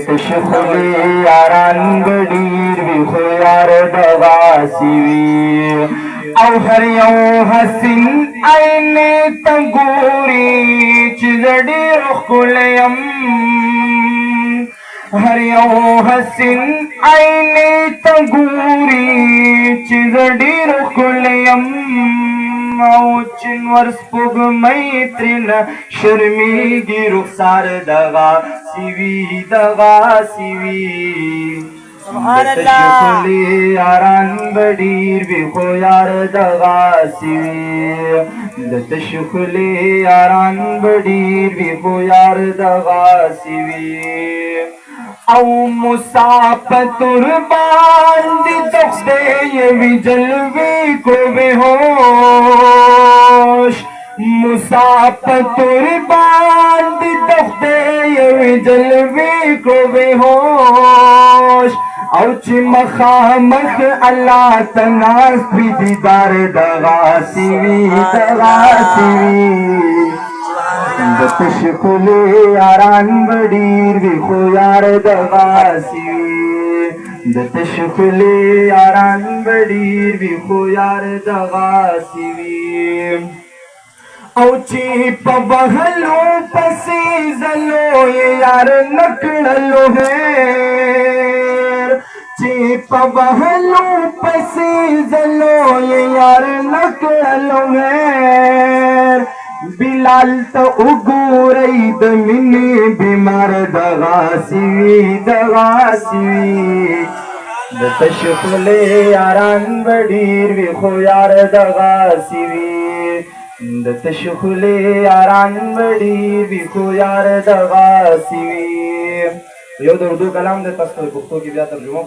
تشخلي ياران بدير بخيار دغاسي او هر یو حسن عین تګوري چې ډېر ښکلیم هر یو حسن عین تګوري چې ډېر ښکلیم او چنور سپوږمۍ ترېنه شرمېږي رخسار دغاسي وي سبحان الله شکلی یاران بډیر وی خو یار دغاسي وي د تشکلی یاران بډیر وی خو یار دغاسي وي او مسافر باندې تخته وی جلوی کو به هوش مسافر باندې تخته وی جلوی کو به هوش او چې مخامخ الله تناس پی دیدار دغاسي وي د تشکلی یاران بډیر وی خو یار دغاسي وي د تشکلی یاران بډیر وی خو یار دغاسي وي او چې په بهلو پسې زلو یار نکړلو چې په بهلو پسې زلو یار نکړلو بلال ته وګورئ د مینې بیمار دغاسي وي د تشکلی یاران بډیر وی خو یار دغاسي وي د تشکلی یاران بډیر وی خو یار دغاسي وي یو د اردو کلام د پښتو کې بیا ترجمه